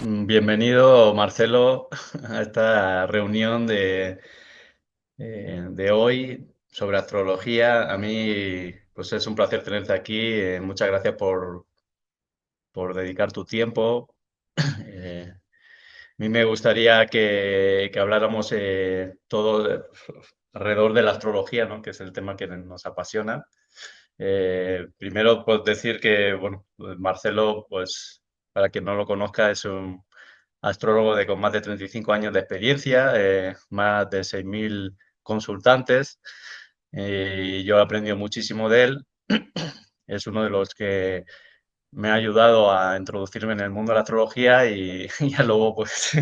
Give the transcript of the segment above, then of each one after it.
Bienvenido, Marcelo, a esta reunión de hoy sobre astrología. A mí, pues es un placer tenerte aquí. Muchas gracias por dedicar tu tiempo. A mí me gustaría que habláramos todo alrededor de la astrología, ¿no? Que es el tema que nos apasiona. Primero, pues decir que, bueno, pues Marcelo, pues para quien no lo conozca, es un astrólogo con más de 35 años de experiencia, más de 6.000 consultantes, y yo he aprendido muchísimo de él. Es uno de los que me ha ayudado a introducirme en el mundo de la astrología y ya luego, pues,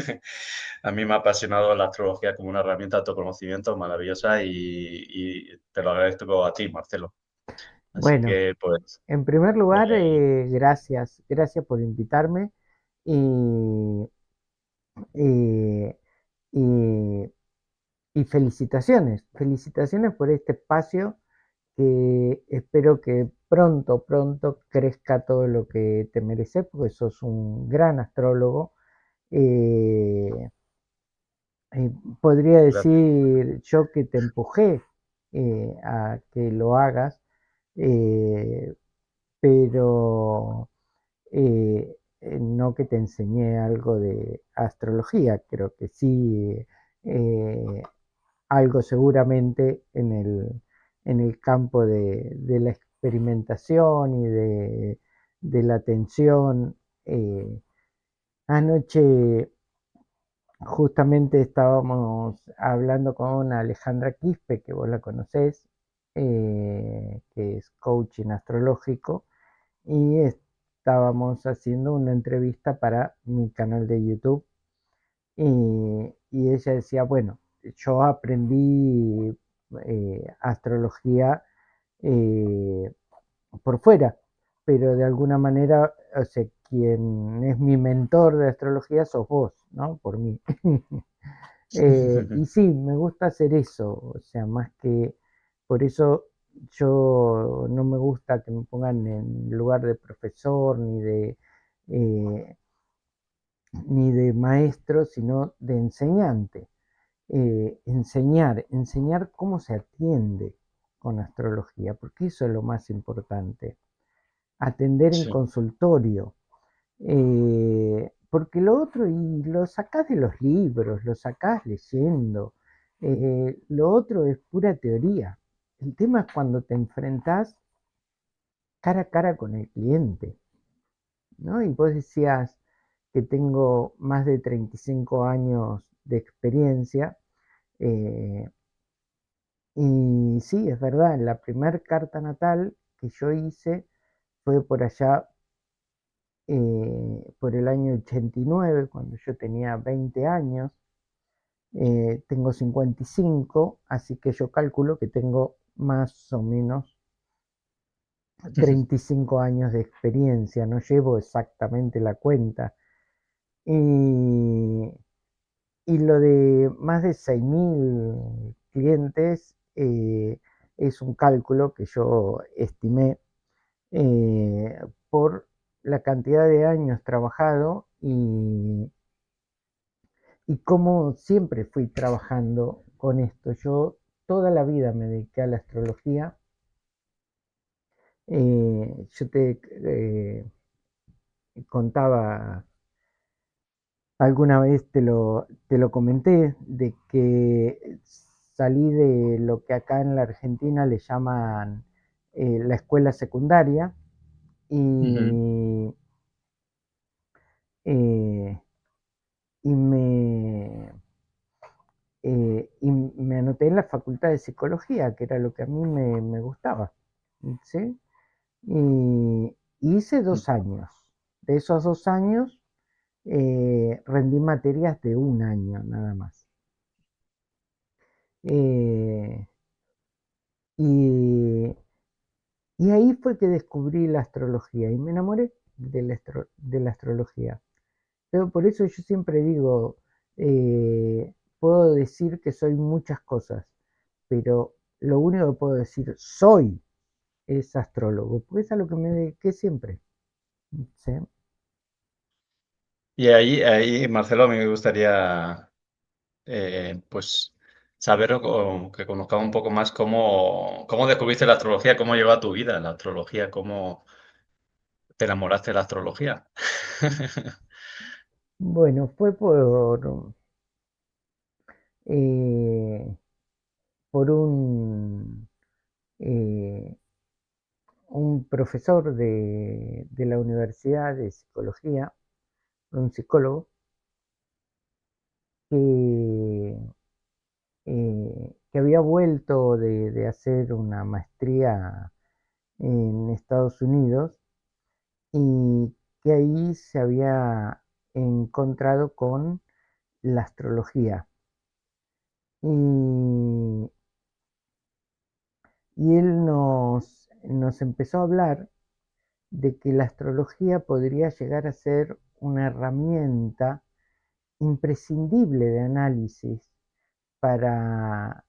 a mí me ha apasionado la astrología como una herramienta de autoconocimiento maravillosa y te lo agradezco a ti, Marcelo. Así Bueno, que, pues, en primer lugar, eh, gracias por invitarme y, eh, y- y felicitaciones por este espacio que espero que pronto crezca todo lo que te mereces, porque sos un gran astrólogo. Eh, Podría gracias. decir yo que te empujé a que lo hagas, eh, pero no que te enseñé algo de astrología, creo que sí, eh, algo seguramente en el campo de la experimentación y de la atención. Eh, Anoche justamente estábamos hablando con Alejandra Quispe, que vos la conocés, que es coaching astrológico, y estábamos haciendo una entrevista para mi canal de YouTube y ella decía, bueno, yo aprendí astrología eh, por fuera, pero de alguna manera, o sea, quien es mi mentor de astrología sos vos, ¿no? Por mí. Y sí, me gusta hacer eso, o sea, más que por eso yo no me gusta que me pongan en lugar de profesor eh, ni de maestro, sino de enseñante. Enseñar cómo se atiende con astrología, porque eso es lo más importante. Atender en Sí, consultorio, porque lo otro, y lo sacás de los libros, lo sacás leyendo, lo otro es pura teoría. El tema es cuando te enfrentás cara a cara con el cliente, ¿no? Y vos decías que tengo más de 35 años de experiencia, eh, y sí, es verdad, la primer carta natal que yo hice fue por allá, por el año 89, cuando yo tenía 20 años. Tengo 55, así que yo calculo que tengo más o menos 35 años de experiencia, no llevo exactamente la cuenta. Y, y lo de más de 6.000 clientes es un cálculo que yo estimé por la cantidad de años trabajado y como siempre fui trabajando con esto. Yo toda la vida me dediqué a la astrología. Yo te contaba, alguna vez te lo comenté, de que salí de lo que acá en la Argentina le llaman la escuela secundaria ujú, y, eh, y me anoté en la facultad de psicología, que era lo que a mí me gustaba, ¿sí? Y hice 2 años. De esos 2 años rendí materias de un año nada más. Eh, y, y ahí fue que descubrí la astrología y me enamoré de la astrología. Pero por eso yo siempre digo, puedo decir que soy muchas cosas, pero lo único que puedo decir soy es astrólogo, porque es a lo que me dediqué siempre. ¿Sí? Y ahí, Marcelo, a mí me gustaría, pues, saber o que conozcamos un poco más cómo descubriste la astrología, cómo llegó a tu vida la astrología, cómo te enamoraste de la astrología. Bueno, fue eh, por eh, un profesor de la Universidad de Psicología, un psicólogo, que, que había vuelto de hacer una maestría en Estados Unidos y que ahí se había encontrado con la astrología. Y, y él nos empezó a hablar de que la astrología podría llegar a ser una herramienta imprescindible de análisis para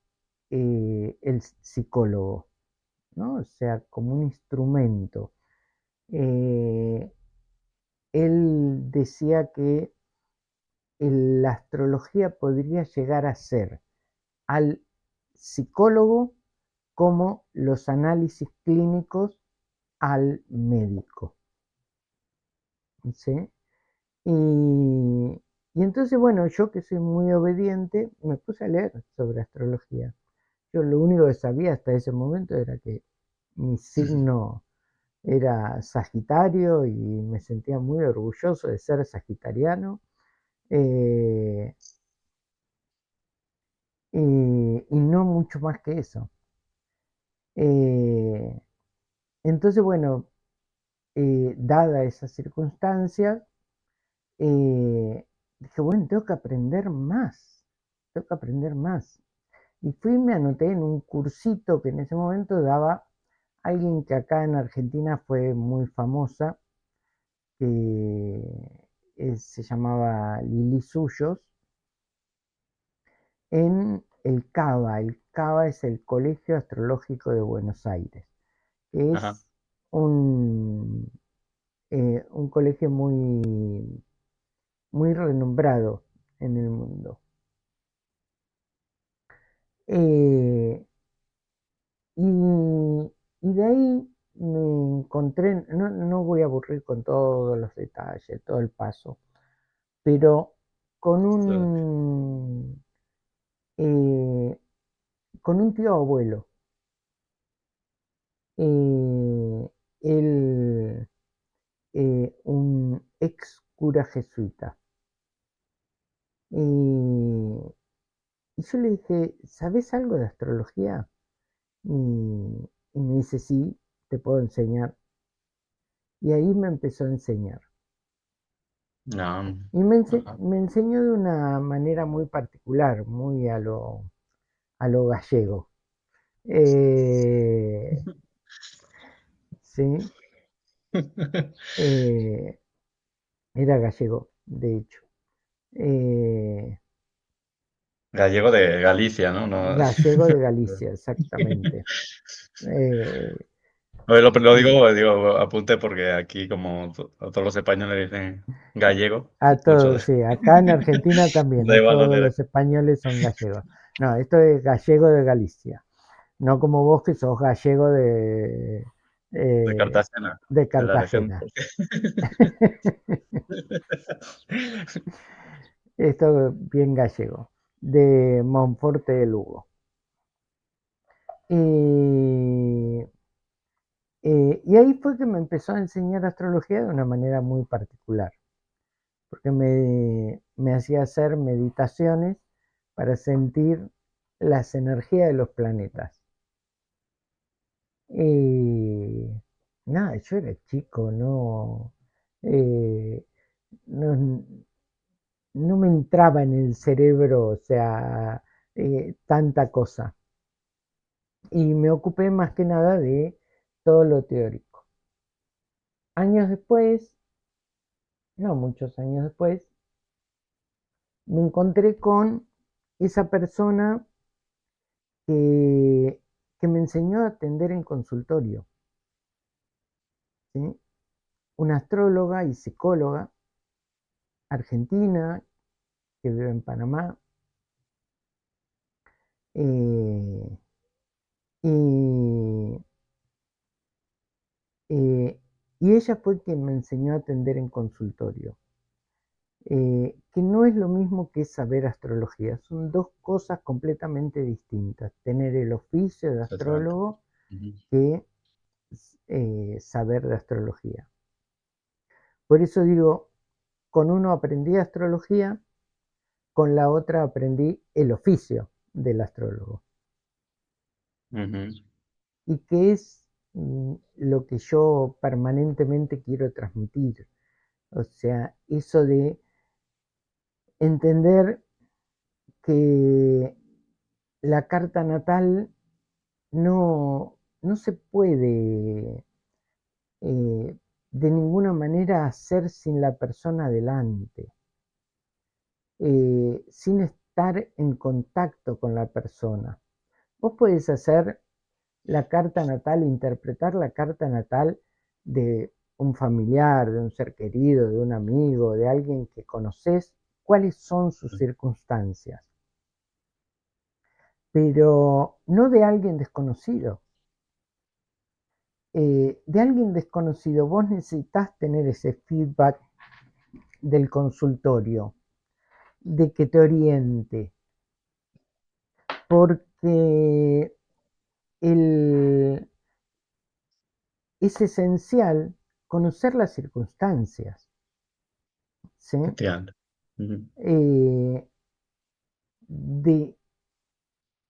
el psicólogo, ¿no? O sea, como un instrumento. Eh, Él decía que la astrología podría llegar a ser al psicólogo como los análisis clínicos al médico. ¿Sí? Y entonces, bueno, yo que soy muy obediente, me puse a leer sobre astrología. Yo lo único que sabía hasta ese momento era que mi signo era Sagitario y me sentía muy orgulloso de ser sagitariano. eh, y no mucho más que eso. Eh, entonces, bueno, dada esa circunstancia, dije, bueno, tengo que aprender más, tengo que aprender más. Y fui y me anoté en un cursito que en ese momento daba alguien que acá en Argentina fue muy famosa, que se llamaba Lili Suyos, en el CABA. El CABA es el Colegio Astrológico de Buenos Aires, que Ajá. es un colegio muy renombrado en el mundo. Eh, y, y de ahí me encontré, no voy a aburrir con todos los detalles, todo el paso, pero con Sí. eh, con un tío abuelo. eh, Él, un ex cura jesuita. Y yo le dije, ¿sabes algo de astrología? Y me dice, sí, te puedo enseñar. Y ahí me empezó a enseñar. No. Y Ajá. me enseñó de una manera muy particular, muy a lo gallego. Eh, sí, eh, era gallego, de hecho. Eh, Gallego de Galicia, ¿no? No. Gallego de Galicia, exactamente. Eh, A ver, lo y digo, apunte porque aquí como a todos los españoles dicen gallego, a por eso todos, sí, acá en Argentina también, da a igual todos donde eres. los españoles son gallegos. No, esto es gallego de Galicia, no como vos que sos gallego De eh, Cartagena, de de la región. Cartagena. Esto bien gallego, de Monforte de Lugo. Y, y ahí fue que me empezó a enseñar astrología de una manera muy particular, porque me hacía hacer meditaciones para sentir las energías de los planetas. Y nada, yo era chico, eh, no, no me entraba en el cerebro, o sea, tanta cosa. Y me ocupé más que nada de todo lo teórico. Años después, no muchos años después, me encontré con esa persona que, que me enseñó a atender en consultorio, ¿sí? Una astróloga y psicóloga argentina que vive en Panamá. Eh, y, eh, y ella fue quien me enseñó a atender en consultorio. Que no es lo mismo que saber astrología, son dos cosas completamente distintas. Tener el oficio de Exactamente. astrólogo Ujú. que saber de astrología. Por eso digo, con uno aprendí astrología, con la otra aprendí el oficio del astrólogo. Ujú. Y que es lo que yo permanentemente quiero transmitir. O sea, eso de entender que la carta natal no se puede de ninguna manera hacer sin la persona delante, sin estar en contacto con la persona. Vos podés hacer la carta natal, interpretar la carta natal de un familiar, de un ser querido, de un amigo, de alguien que conoces, cuáles son sus circunstancias, pero no de alguien desconocido. De alguien desconocido, vos necesitas tener ese feedback del consultorio, de que te oriente, porque el, es esencial conocer las circunstancias, ¿sí? Efectivamente. Ujú. Eh, de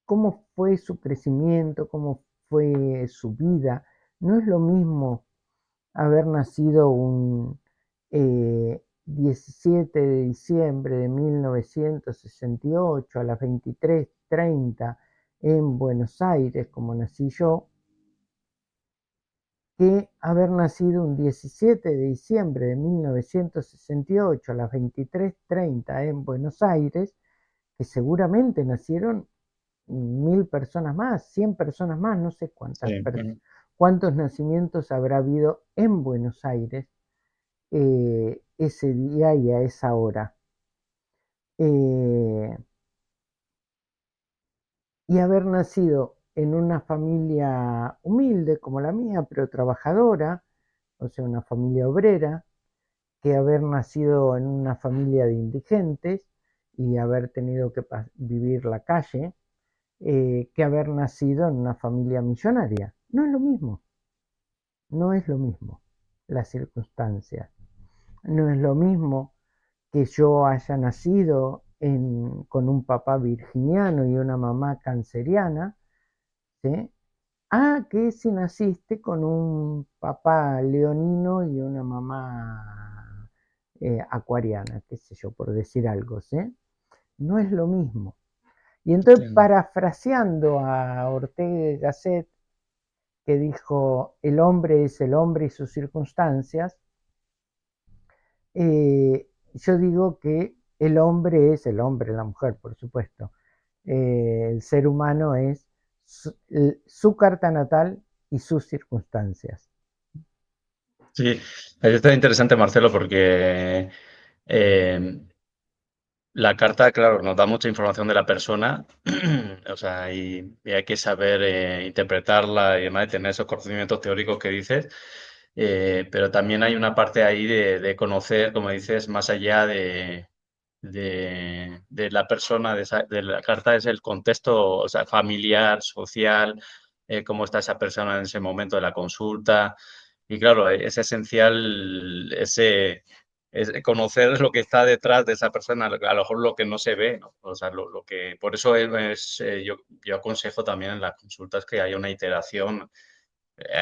cómo fue su crecimiento, cómo fue su vida. No es lo mismo haber nacido un 17 de diciembre de 1968 a las 23:30 en Buenos Aires, como nací yo, que haber nacido un 17 de diciembre de 1968 a las 23:30 en Buenos Aires, que seguramente nacieron 1000 personas más, 100 personas más, no sé Sí. Ujú. cuántos nacimientos habrá habido en Buenos Aires ese día y a esa hora. Eh, y haber nacido en una familia humilde como la mía, pero trabajadora, o sea, una familia obrera, que haber nacido en una familia de indigentes y haber tenido que vivir la calle, que haber nacido en una familia millonaria. No es lo mismo, no es lo mismo las circunstancias. No es lo mismo que yo haya nacido con un papá virginiano y una mamá canceriana, ¿sí? Que si naciste con un papá leonino y una mamá acuariana, qué sé yo, por decir algo, ¿sí? No es lo mismo. Y entonces, Efectivamente. parafraseando a Ortega y Gasset, que dijo, el hombre es el hombre y sus circunstancias, yo digo que el hombre es el hombre, la mujer, por supuesto. El ser humano es su carta natal y sus circunstancias. Sí, eso está interesante, Marcelo, porque la carta, claro, nos da mucha información de la persona, o sea, y hay que saber interpretarla y además de tener esos conocimientos teóricos que dices, pero también hay una parte ahí de conocer, como dices, más allá de la persona, de la carta, es el contexto, o sea, familiar, social, cómo está esa persona en ese momento de la consulta. Y claro, es esencial es conocer lo que está detrás de esa persona, a lo mejor lo que no se ve, ¿no? O sea, lo que, por eso yo aconsejo también en las consultas que haya una iteración.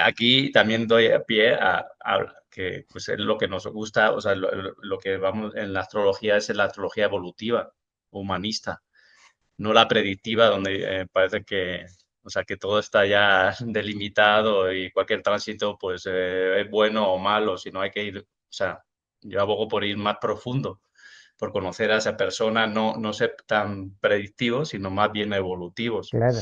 Aquí también doy pie a que pues, es lo que nos gusta, o sea, lo que vamos en la astrología es en la astrología evolutiva, humanista, no la predictiva, donde parece que, o sea, que todo está ya delimitado y cualquier tránsito pues es bueno o malo, sino hay que ir, o sea, yo abogo por ir más profundo, por conocer a esa persona, no ser tan predictivos, sino más bien evolutivos. Claro,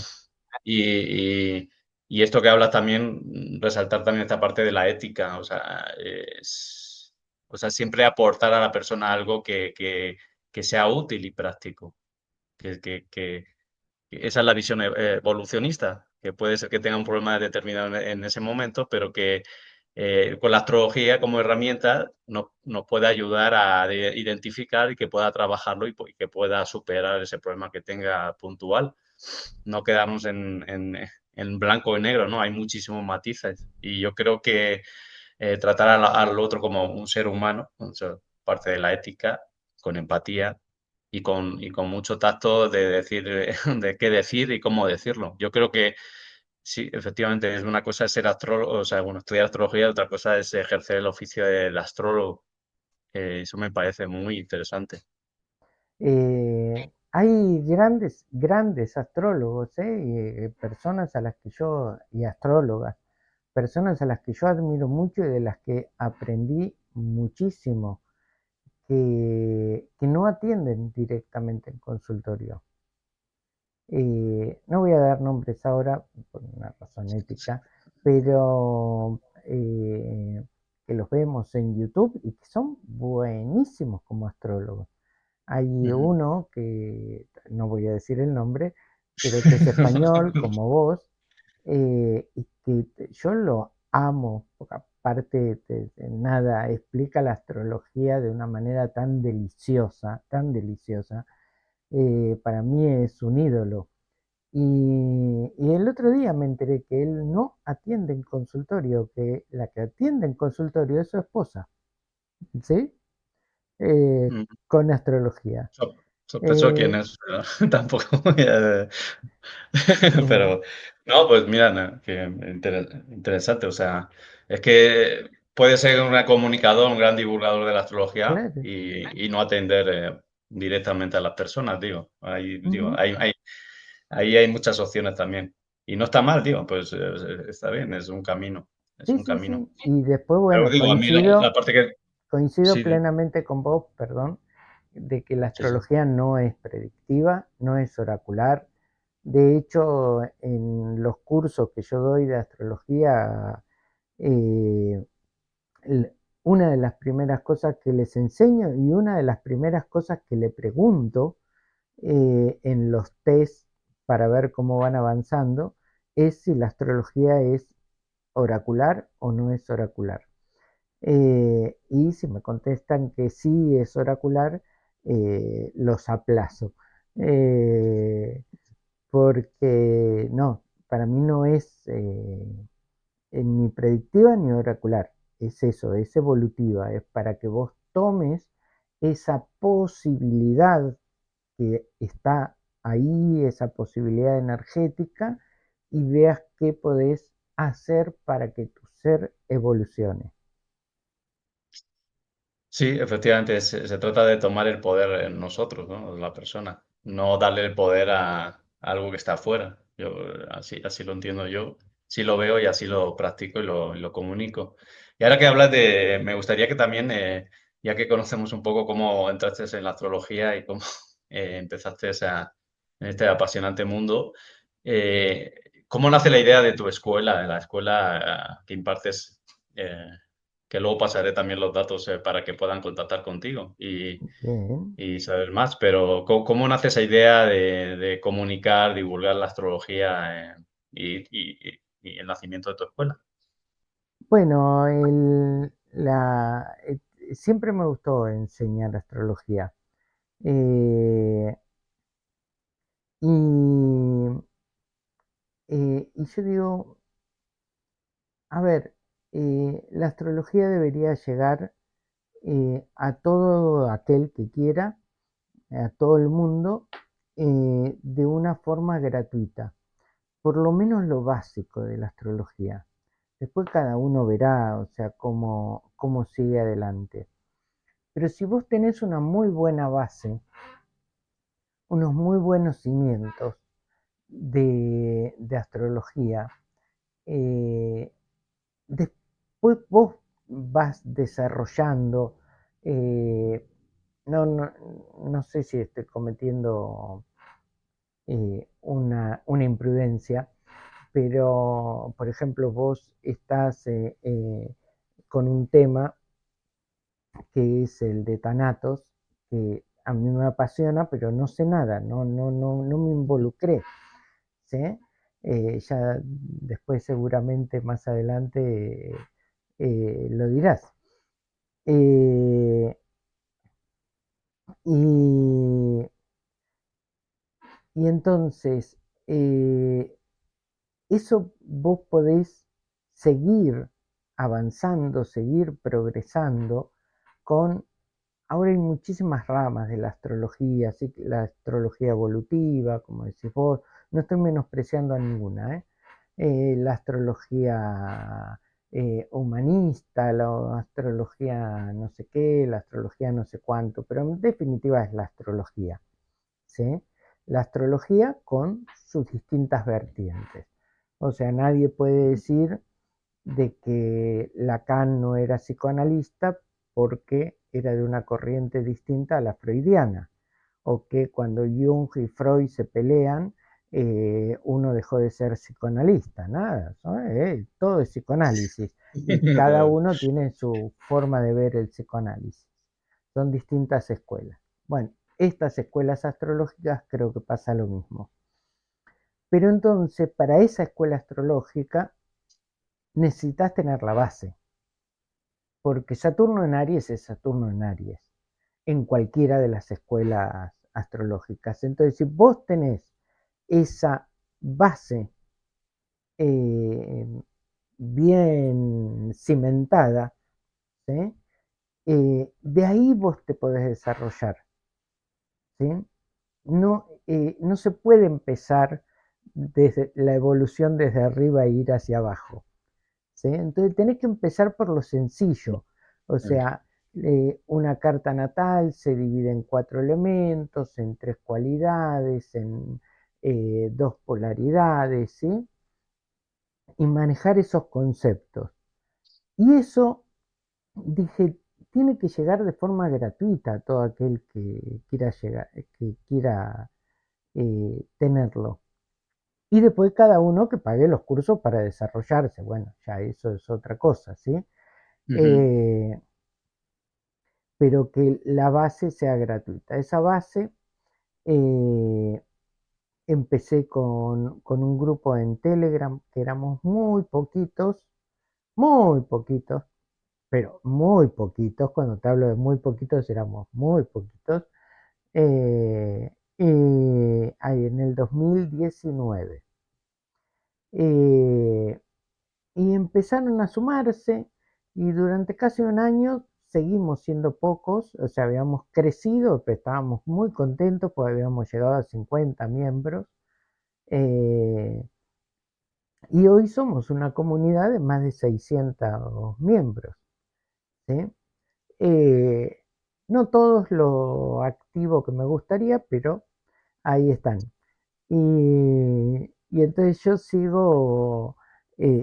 Y, y esto que hablas también, resaltar también esta parte de la ética, o sea, O sea, siempre aportar a la persona algo que sea útil y práctico. Que, que, que, esa es la visión evolucionista, que puede ser que tenga un problema determinado en ese momento, pero que con la astrología como herramienta nos puede ayudar a identificar y que pueda trabajarlo y que pueda superar ese problema que tenga puntual. No quedarnos en blanco y negro, ¿no? Hay muchísimos matices y yo creo que tratar al otro como un ser humano, o sea, parte de la ética, con empatía y con mucho tacto de decir, de qué decir y cómo decirlo. Yo creo que sí, efectivamente, es una cosa es ser astrólogo, o sea, bueno, estudiar astrología, otra cosa es ejercer el oficio del astrólogo. Eso me parece muy interesante. Hay grandes, grandes astrólogos, personas a las que yo, y astrólogas, personas a las que yo admiro mucho y de las que aprendí muchísimo, que no atienden directamente en consultorio. No voy a dar nombres ahora por una razón ética, pero que los vemos en YouTube y que son buenísimos como astrólogos. Hay Ujú. uno que, no voy a decir el nombre, pero que es español como vos, y que yo lo amo, porque aparte de nada, explica la astrología de una manera tan deliciosa, para mí es un ídolo. Y el otro día me enteré que él no atiende en consultorio, que la que atiende en consultorio es su esposa, ¿sí? Eh, Mm. con astrología. Sospecho quién Eh, es, pero tampoco voy a... eh, Pero, no, pues mira, no, que interesante. O sea, es que puede ser un gran comunicador, un gran divulgador de la astrología claro. y no atender directamente a las personas, digo. Ujú. Ahí hay muchas opciones también. Y no está mal, digo, pues está bien, es Sí, un sí, camino. sí. Y después, Pero bueno, digo, a mí la parte que... coincido Sí, plenamente con vos, perdón, de que la sí, sí. astrología no es predictiva, no es oracular. De hecho, en los cursos que yo doy de astrología, eh, una de las primeras cosas que les enseño y una de las primeras cosas que le pregunto en los test para ver cómo van avanzando es si la astrología es oracular o no es oracular. Y si me contestan que sí es oracular, los aplazo. Eh, Porque no, para mí no es ni predictiva ni oracular. Es eso, es evolutiva, es para que vos tomes esa posibilidad que está ahí, esa posibilidad energética, y veas qué podés hacer para que tu ser evolucione. Sí, efectivamente, se trata de tomar el poder en nosotros, ¿no? La persona, no darle el poder a algo que está afuera. Yo así lo entiendo yo, sí lo veo y así lo practico y lo comunico. Y ahora que hablas me gustaría que también, ya que conocemos un poco cómo entraste en la astrología y cómo empezaste en este apasionante mundo, eh, ¿cómo nace la idea de tu escuela, de la escuela que impartes? Que luego pasaré también los datos para que puedan contactar contigo Bien. y saber más, pero ¿cómo nace esa idea de comunicar, divulgar la astrología y el nacimiento de tu escuela? Bueno, siempre me gustó enseñar astrología. Eh, y, y yo digo, a ver, la astrología debería llegar a todo aquel que quiera, a todo el mundo, de una forma gratuita, por lo menos lo básico de la astrología. Después cada uno verá, o sea, cómo sigue adelante. Pero si vos tenés una muy buena base, unos muy buenos cimientos de astrología, eh, después vos vas desarrollando, eh, no, no sé si estoy cometiendo una imprudencia, pero por ejemplo vos estás con un tema que es el de Thanatos, que a mí me apasiona, pero no sé nada, no me involucré, ¿sí? Ya después seguramente más adelante lo dirás. Eh, y, y entonces, eh, eso vos podés seguir avanzando, seguir progresando con... Ahora hay muchísimas ramas de la astrología, así que la astrología evolutiva, como decís vos, no estoy menospreciando a ninguna, ¿eh? La astrología humanista, la astrología no sé qué, la astrología no sé cuánto, pero en definitiva es la astrología, ¿sí? La astrología con sus distintas vertientes. O sea, nadie puede decir de que Lacan no era psicoanalista porque era de una corriente distinta a la freudiana, o que cuando Jung y Freud se pelean, uno dejó de ser psicoanalista, nada, ¿no? Todo es psicoanálisis y cada uno tiene su forma de ver el psicoanálisis. Son distintas escuelas. Bueno, estas escuelas astrológicas creo que pasa lo mismo. Pero entonces, para esa escuela astrológica necesitas tener la base, porque Saturno en Aries es Saturno en Aries, en cualquiera de las escuelas astrológicas. Entonces, si vos tenés esa base eh, bien cimentada, ¿sí? De ahí vos te podés desarrollar, ¿sí? No se puede empezar desde la evolución desde arriba e ir hacia abajo. ¿Sí? Entonces tenés que empezar por lo sencillo. O sea, una carta natal se divide en 4 elementos, en 3 cualidades, en 2 polaridades, ¿sí? Y manejar esos conceptos. Y eso, dije, tiene que llegar de forma gratuita a todo aquel que quiera llegar, que quiera tenerlo. Y después cada uno que pague los cursos para desarrollarse. Bueno, ya eso es otra cosa, ¿sí? Eh, pero que la base sea gratuita. Esa base, eh, empecé con un grupo en Telegram que éramos muy poquitos, pero muy poquitos, cuando te hablo de muy poquitos éramos muy poquitos, y ahí en el 2019. Eh, y empezaron a sumarse y durante casi un año seguimos siendo pocos, o sea, habíamos crecido, pero estábamos muy contentos porque habíamos llegado a 50 miembros eh, y hoy somos una comunidad de más de 600 miembros, ¿sí? Eh, no todos lo activo que me gustaría, pero ahí están. Y entonces yo sigo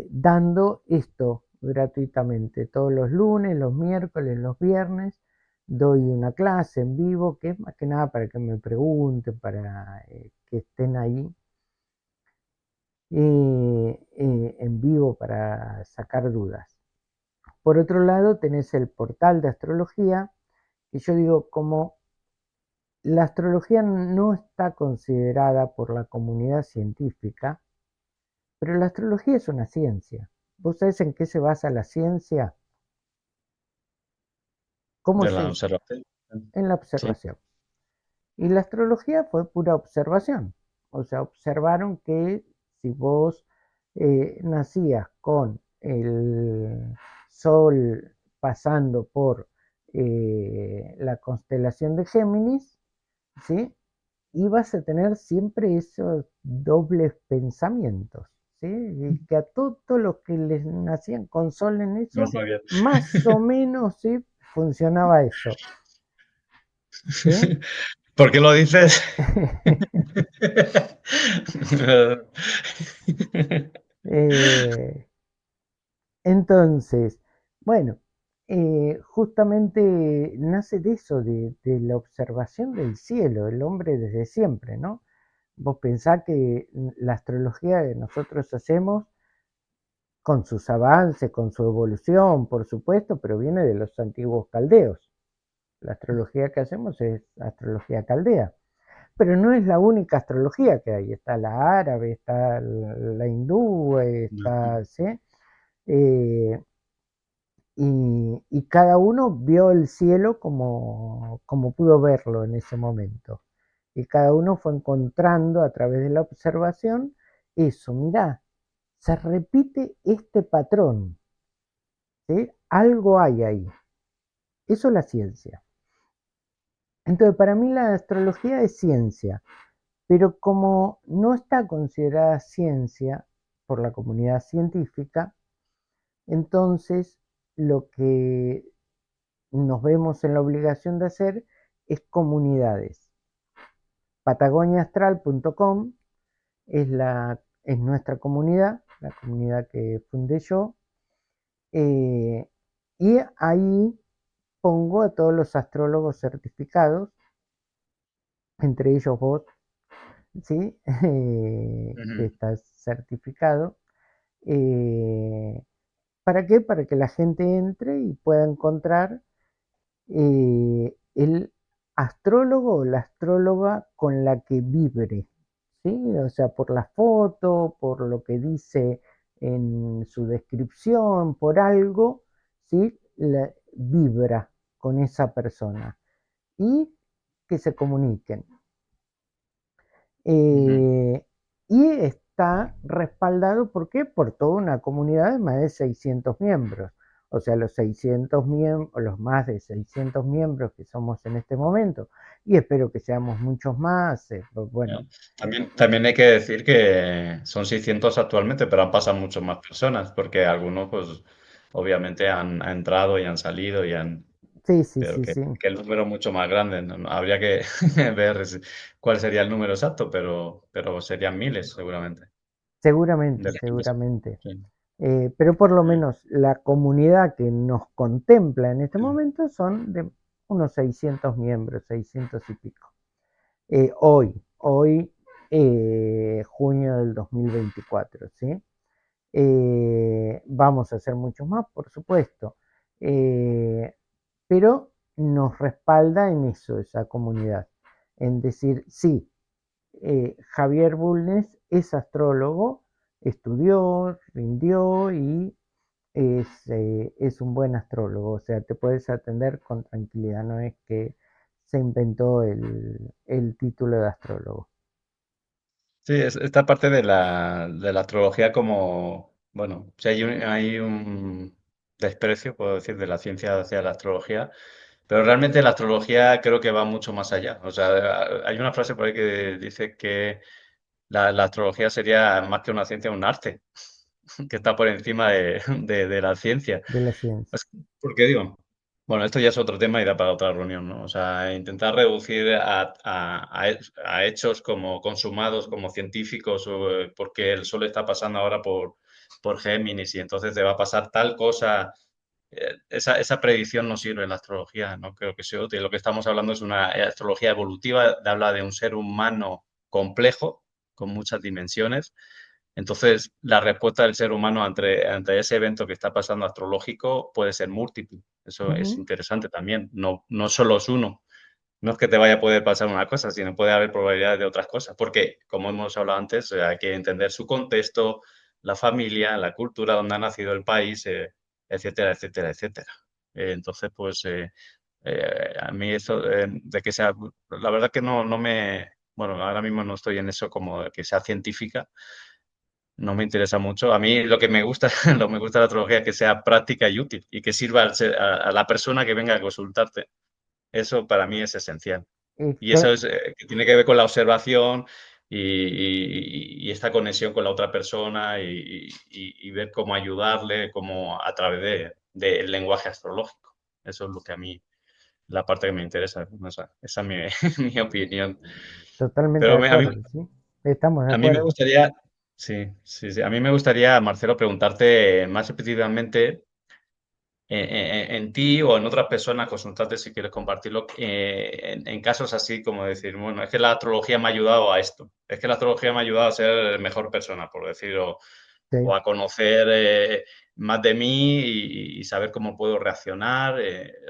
dando esto gratuitamente. Todos los lunes, los miércoles, los viernes, doy una clase en vivo, que es más que nada para que me pregunten, para que estén ahí en vivo para sacar dudas. Por otro lado, tenés el portal de astrología, que yo digo, como la astrología no está considerada por la comunidad científica, pero la astrología es una ciencia. ¿Vos sabés en qué se basa la ciencia? ¿Cómo De la se? observación. En la Sí. observación. Y la astrología fue pura observación. O sea, observaron que si vos nacías con el Sol pasando por la constelación de Géminis, ¿sí? Ibas a tener siempre esos dobles pensamientos, ¿sí? Y que a todos los que les nacían con sol en No eso, sabía. más o menos, ¿sí? Funcionaba eso, ¿sí? ¿Por qué lo dices? Eh, entonces, bueno, justamente nace de eso, de la observación del cielo, el hombre desde siempre, ¿no? Vos pensás que la astrología que nosotros hacemos con sus avances, con su evolución, por supuesto, pero viene de los antiguos caldeos. La astrología que hacemos es astrología caldea, pero no es la única astrología que hay. Está la árabe, está la hindú, Ujú, está, ¿sí? Eh, y cada uno vio el cielo como pudo verlo en ese momento. Y cada uno fue encontrando a través de la observación eso, mirá, se repite este patrón, ¿sí? Algo hay ahí. Eso es la ciencia. Entonces, para mí la astrología es ciencia, pero como no está considerada ciencia por la comunidad científica, entonces lo que nos vemos en la obligación de hacer es comunidades. Patagoniaastral.com es nuestra comunidad, la comunidad que fundé yo, eh, y ahí pongo a todos los astrólogos certificados, entre ellos vos, ¿sí? Que ujú, estás certificado. Eh, ¿Para qué? Para que la gente entre y pueda encontrar el astrólogo o la astróloga con la que vibre, ¿sí? O sea, por la foto, por lo que dice en su descripción, por algo, ¿sí? Vibra con esa persona y que se comuniquen. ujú. Eh, y está respaldado, ¿por qué? Por toda una comunidad de más de 600 miembros. O sea, los 600 miembros, los más de 600 miembros que somos en este momento, y espero que seamos muchos más, pues Ya. bueno, También hay que decir que son 600 actualmente, pero han pasado muchas más personas, porque algunos, pues, obviamente han entrado y han salido y han, sí, sí, pero sí, sí, que el número es mucho más grande. Habría que ver cuál sería el número exacto, pero serían miles seguramente seguramente, de los que empezaron. seguramente. Sí, Pero por lo sí, menos la comunidad que nos contempla en este sí. momento son de unos 600 miembros, 600 y pico. Hoy, junio del 2024, ¿sí? Vamos a hacer muchos más, por supuesto, eh, pero nos respalda en eso, esa comunidad, en decir, sí, Javier Bulnes es astrólogo, estudió, rindió y es un buen astrólogo, o sea, te puedes atender con tranquilidad, no es que se inventó el título de astrólogo. Sí, esta parte de la astrología como, bueno, si hay un desprecio, puedo decir, de la ciencia hacia la astrología, pero realmente la astrología creo que va mucho más allá. O sea, hay una frase por ahí que dice que la astrología sería más que una ciencia, un arte, que está por encima de la ciencia. De la ciencia. Es porque digo, bueno, esto ya es otro tema y da para otra reunión, ¿no? O sea, intentar reducir a hechos como consumados, como científicos, porque el Sol está pasando ahora por Géminis y entonces te va a pasar tal cosa. Esa predicción no sirve en la astrología, no creo que sea útil. Lo que estamos hablando es una astrología evolutiva, habla de un ser humano complejo, con muchas dimensiones. Entonces, la respuesta del ser humano ante ese evento que está pasando astrológico puede ser múltiple. Eso es Ujú, interesante también. No, no solo es uno. No es que te vaya a poder pasar una cosa, sino puede haber probabilidades de otras cosas. Porque, como hemos hablado antes, hay que entender su contexto, la familia, la cultura donde ha nacido el país, etcétera, etcétera, etcétera. Entonces, pues, a mí eso de que sea, la verdad que no me, bueno, ahora mismo no estoy en eso como de que sea científica, no me interesa mucho. A mí lo que me gusta, lo que me gusta de la astrología es que sea práctica y útil y que sirva a la persona que venga a consultarte. Eso para mí es esencial. Y eso es, que tiene que ver con la observación y esta conexión con la otra persona y ver cómo ayudarle, cómo a través del lenguaje astrológico. Eso es lo que a mí, la parte que me interesa. O sea, esa es mi, mi opinión. Totalmente de Pero acuerdo, ¿sí? Estamos de a mí me acuerdo. gustaría, sí, sí, sí, a mí me gustaría, Marcelo, preguntarte más específicamente en ti o en otras personas, consultarte si quieres compartirlo, en casos así como decir, bueno, es que la astrología me ha ayudado a esto, es que la astrología me ha ayudado a ser mejor persona, por decirlo. sí. o a conocer más de mí y saber cómo puedo reaccionar.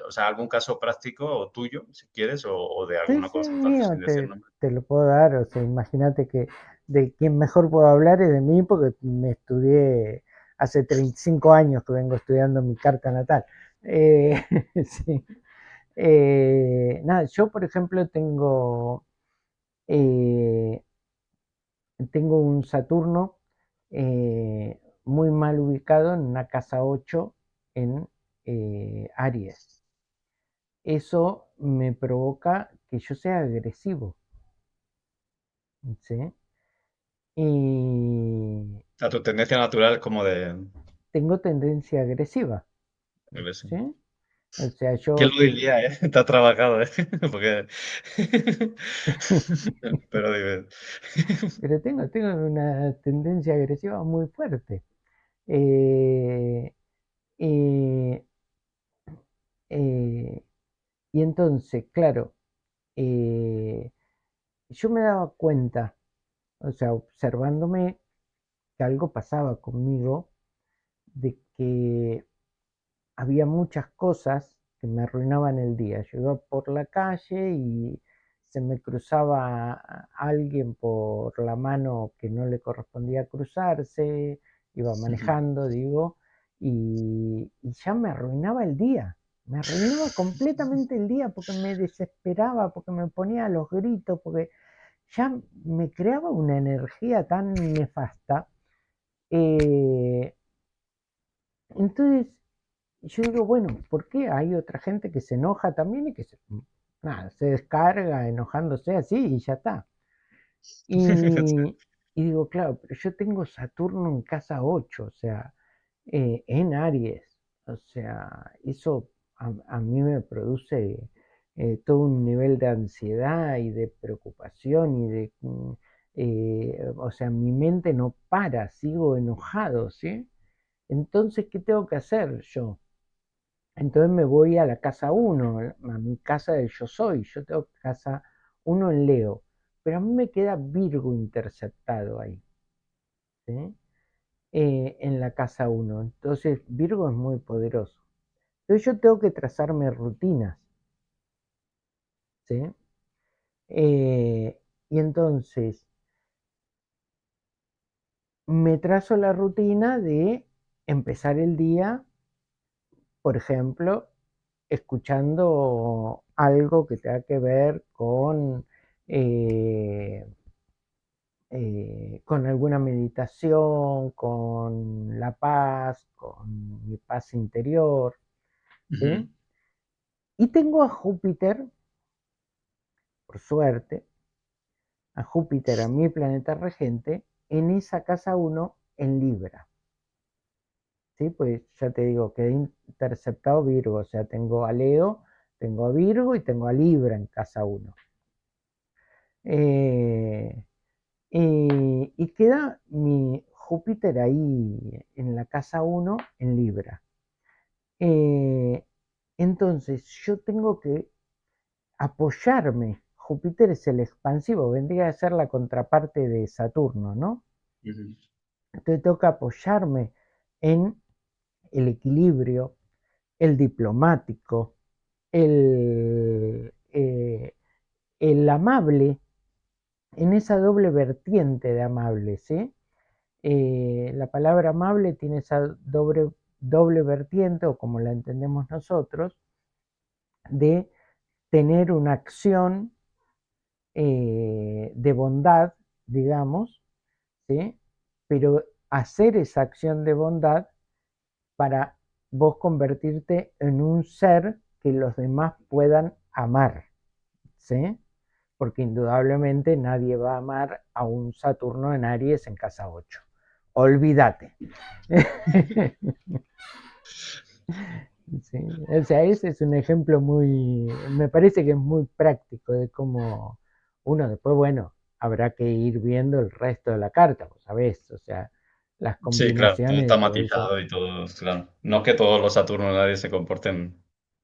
O sea, algún caso práctico tuyo, si quieres, o de Sí, alguna sí, consulta mío, sin decir nombre. te lo puedo dar. O sea, imagínate que de quien mejor puedo hablar es de mí porque me estudié hace 35 años que vengo estudiando mi carta natal. Eh, sí. Nada, yo por ejemplo eh, tengo un Saturno muy mal ubicado en una casa 8 en Aries. Eso me provoca que yo sea agresivo, ¿sí? Y O sea, tu tendencia natural es como de... tengo tendencia agresiva, Eso. ¿sí? O sea, ¿Quién yo lo diría, eh? Te ha trabajado, ¿eh? Porque... Pero dime. pero tengo una tendencia agresiva muy fuerte. Eh, eh, eh, y entonces, claro, eh, yo me daba cuenta, o sea, observándome que algo pasaba conmigo, de que había muchas cosas que me arruinaban el día. Yo iba por la calle y se me cruzaba alguien por la mano que no le correspondía cruzarse, iba manejando, digo, y ya me arruinaba el día. Me arruinaba completamente el día porque me desesperaba, porque me ponía a los gritos, porque ya me creaba una energía tan nefasta. eh, entonces yo digo, bueno, ¿por qué hay otra gente que se enoja también y que nada, se descarga enojándose así y ya está? Y digo, claro, pero yo tengo Saturno en casa 8, o sea, en Aries. O sea, eso a mí me produce todo un nivel de ansiedad y de preocupación y o sea, mi mente no para, sigo enojado, ¿sí? Entonces, ¿qué tengo que hacer yo? Entonces me voy a la casa uno, a mi casa del yo soy. Yo tengo casa uno en Leo, pero a mí me queda Virgo interceptado ahí, ¿sí? En la casa uno. Entonces Virgo es muy poderoso. Entonces yo tengo que trazarme rutinas, ¿sí? Y entonces me trazo la rutina de empezar el día, por ejemplo, escuchando algo que tenga que ver eh, con alguna meditación, con la paz, con mi paz interior, ¿sí? Ujú, Y tengo a Júpiter, por suerte, a Júpiter, a mi planeta regente, en esa casa uno en Libra, ¿sí? Pues ya te digo, quedé interceptado Virgo, o sea, tengo a Leo, tengo a Virgo y tengo a Libra en casa uno. Eh, y queda mi Júpiter ahí en la casa uno en Libra. Eh, entonces yo tengo que apoyarme. Júpiter es el expansivo, vendría a ser la contraparte de Saturno, ¿no? ujú, Entonces tengo que apoyarme en el equilibrio, el diplomático, el, eh, el amable, en esa doble vertiente de amable, ¿sí? La palabra amable tiene esa doble vertiente, o como la entendemos nosotros, de tener una acción de bondad, digamos, ¿sí? Pero hacer esa acción de bondad para vos convertirte en un ser que los demás puedan amar, ¿sí? Porque indudablemente nadie va a amar a un Saturno en Aries en casa 8. Olvídate. Sí, o sea, ese es un ejemplo me parece que es muy práctico de cómo uno después, bueno, habrá que ir viendo el resto de la carta, pues, ¿sabes? O sea, las sí, claro, todo combinaciones está y todo eso, matizado y todo, claro. No es que todos los Saturnos nadie se comporten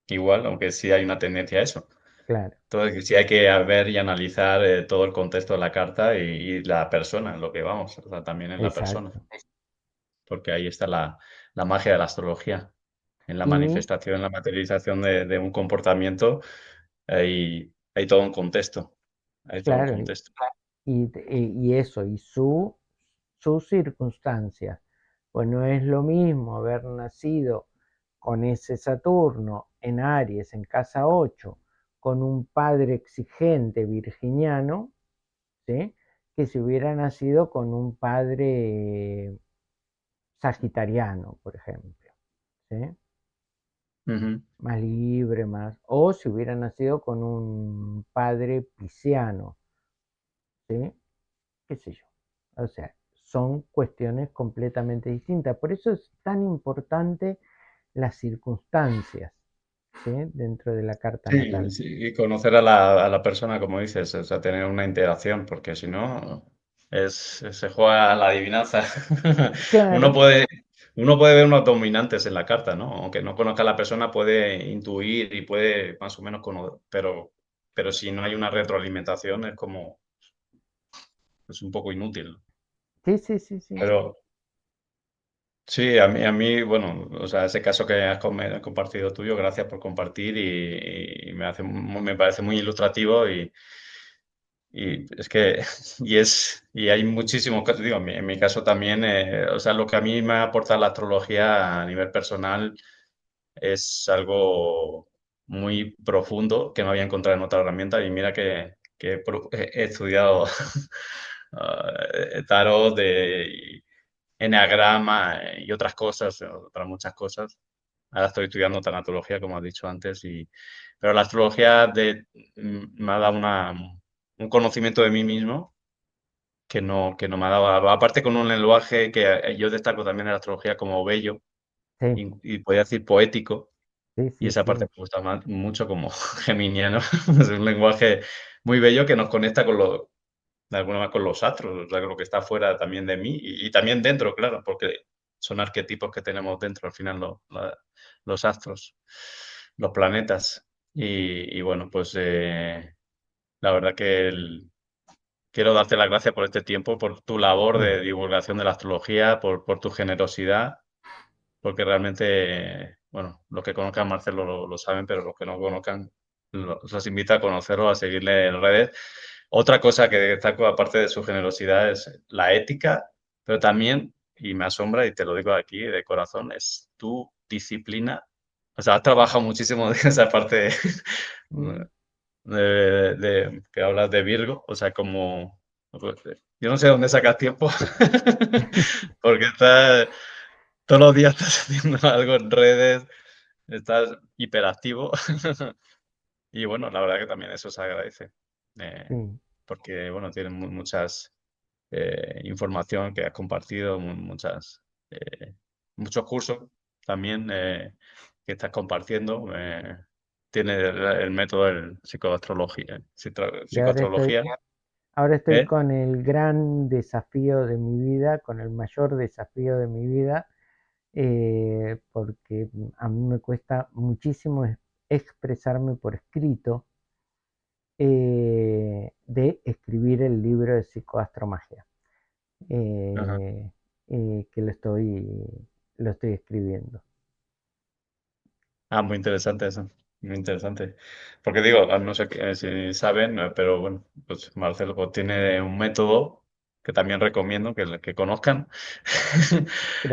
igual, aunque sí hay una tendencia a eso. claro, Entonces, sí hay que ver y analizar todo el contexto de la carta y la persona, lo que vamos, o sea, también en la persona. exacto. porque ahí está la magia de la astrología, en la Y manifestación, en la materialización de un comportamiento, hay todo un contexto, hay todo un claro, contexto. y eso, y sus circunstancias. Pues no es lo mismo haber nacido con ese Saturno en Aries, en casa 8 con un padre exigente virginiano, ¿sí? Que si hubiera nacido con un padre sagitariano, por ejemplo, ¿sí? Ujú. Más libre, más, o si hubiera nacido con un padre pisciano, ¿sí? Qué sé yo. O sea, son cuestiones completamente distintas. Por eso es tan importante las circunstancias, ¿sí? Dentro de la carta Sí, natal. sí, y conocer a la persona, como dices, o sea, tener una interacción, porque si no, se juega a la adivinanza. Uno Claro, puede, uno puede ver unos dominantes en la carta, ¿no? Aunque no conozca a la persona, puede intuir y puede más o menos conocer, pero si no hay una retroalimentación es como, es un poco inútil. sí, sí, sí, sí. Pero sí, a mí, bueno, o sea, ese caso que has compartido tuyo, gracias por compartir y me parece muy ilustrativo y es que, y hay muchísimos casos, digo, en mi caso también, o sea, lo que a mí me aporta la astrología a nivel personal es algo muy profundo que no había encontrado en otra herramienta y mira que he estudiado tarot de eneagrama y otras cosas, otras muchas cosas. Ahora estoy estudiando tanatología, como has dicho antes, pero la astrología me ha dado un conocimiento de mí mismo que no me ha dado. Aparte con un lenguaje que yo destaco también en la astrología como bello Sí, y podría decir poético, sí, y sí, esa parte sí. me gusta mucho como geminiano. Es un lenguaje muy bello que nos conecta de alguna manera con los astros, o sea, con lo que está fuera también de mí y también dentro, claro, porque son arquetipos que tenemos dentro al final los astros, los planetas. Y bueno, pues la verdad que quiero darte las gracias por este tiempo, por tu labor Mm, de divulgación de la astrología, por tu generosidad, porque realmente, bueno, los que conozcan a Marcelo lo saben, pero los que no conozcan, los invito a conocerlo, a seguirle en redes. Otra cosa que destaco, aparte de su generosidad, es la ética, pero también, y me asombra, y te lo digo aquí de corazón, es tu disciplina. O sea, has trabajado muchísimo de esa parte mm, que hablas de Virgo, o sea, como, pues, yo no sé dónde sacas tiempo, porque todos los días estás haciendo algo en redes, estás hiperactivo. Y bueno, la verdad que también eso se agradece, sí. porque bueno, tienen muchas información que has compartido, muchos cursos también que estás compartiendo. Tiene el método de psicoastrología, Y ahora estoy, psicoastrología, ahora estoy ¿eh? con el gran desafío de mi vida, con el mayor desafío de mi vida, porque a mí me cuesta muchísimo expresarme por escrito, de escribir el libro de psicoastromagia, Ajá. eh, que lo estoy escribiendo. Ah, muy interesante eso, muy interesante. Porque digo, no sé si saben, pero bueno, pues Marcelo pues, tiene un método que también recomiendo que conozcan.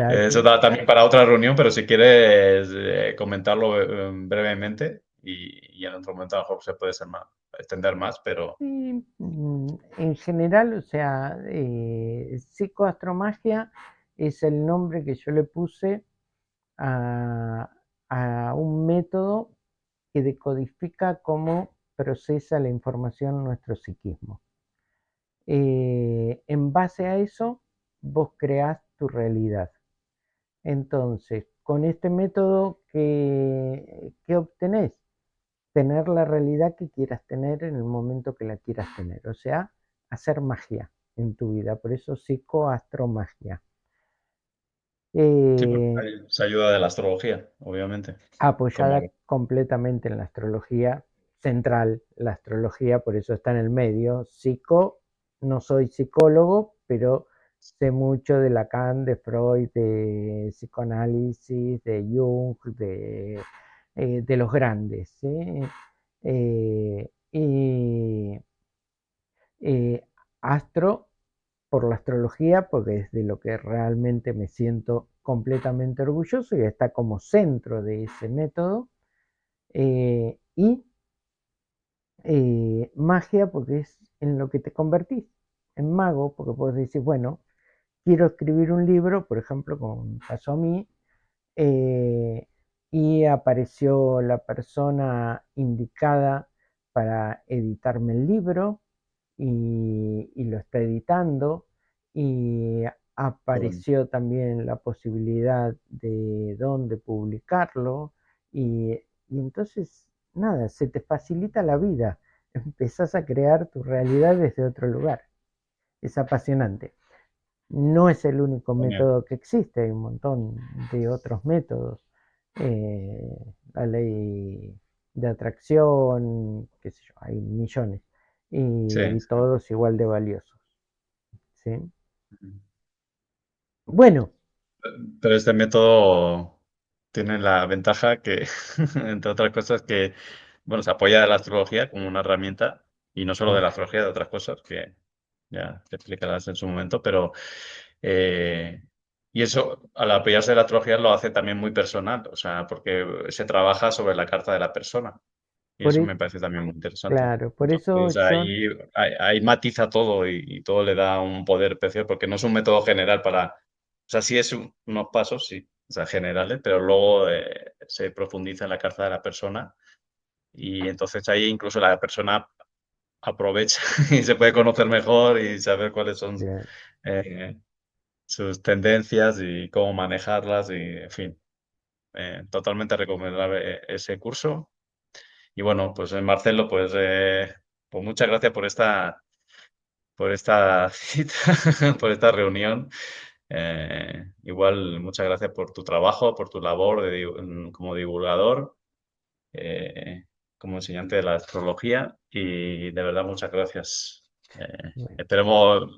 Eso Gracias. da también para otra reunión, pero si quieres comentarlo brevemente y en otro momento a lo mejor se puede extender más, pero Sí, en general, o sea, psicoastromagia es el nombre que yo le puse a, a un método que decodifica cómo procesa la información nuestro psiquismo. En base a eso, vos creás tu realidad. Entonces, con este método, ¿qué obtenés? Tener la realidad que quieras tener en el momento que la quieras tener. O sea, hacer magia en tu vida. Por eso psicoastromagia. sí, porque Eh, se ayuda de la astrología, obviamente. Apoyada Como, completamente en la astrología central. La astrología por eso está en el medio. No soy psicólogo, pero sé mucho de Lacan, de Freud, de psicoanálisis, de Jung, de los grandes, ¿sí? Y astro por la astrología, porque es de lo que realmente me siento completamente orgulloso y está como centro de ese método. Y magia, porque es en lo que te convertís, en mago, porque puedes decir, bueno, quiero escribir un libro, por ejemplo, como me pasó a mí, eh, y apareció la persona indicada para editarme el libro y lo está editando y Qué bueno, apareció también la posibilidad de dónde publicarlo y entonces nada, se te facilita la vida, empezás a crear tu realidad desde otro lugar, es apasionante. No es el único genial. método que existe, hay un montón de otros métodos. La ley de atracción, qué sé yo, hay millones Sí, y sí. todos igual de valiosos. ¿Sí? Bueno, Pero este método tiene la ventaja que, entre otras cosas, que, bueno, se apoya de la astrología como una herramienta, y no solo de sí, la astrología, de otras cosas que ya te explicarás en su momento, pero, eh, y eso, al apoyarse de la astrología, lo hace también muy personal, o sea, porque se trabaja sobre la carta de la persona, y por eso e- me parece también muy interesante. claro, por eso Entonces, John, ahí matiza todo y todo le da un poder especial, porque no es un método general para, o sea, sí es unos pasos, sí, o sea, generales, pero luego se profundiza en la carta de la persona y entonces ahí incluso la persona aprovecha y se puede conocer mejor y saber cuáles son claro, eh, sus tendencias y cómo manejarlas y, en fin, totalmente recomendable ese curso. Y bueno, pues Marcelo, pues muchas gracias por esta cita, por esta reunión. Igual, muchas gracias por tu trabajo, por tu labor como divulgador, eh, como enseñante de la astrología y de verdad muchas gracias. bueno, Esperemos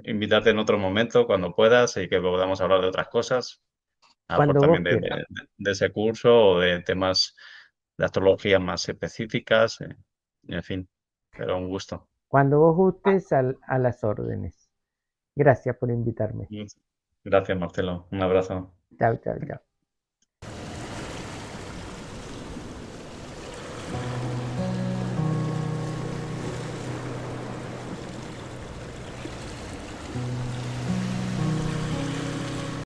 invitarte en otro momento cuando puedas y que podamos hablar de otras cosas, a lo mejor cuando también vos quieras, de ese curso o de temas de astrología más específicas, en fin, pero un gusto. cuando vos gustes a las órdenes. Gracias por invitarme. Gracias, Marcelo. Un abrazo. Chao, chao, chao.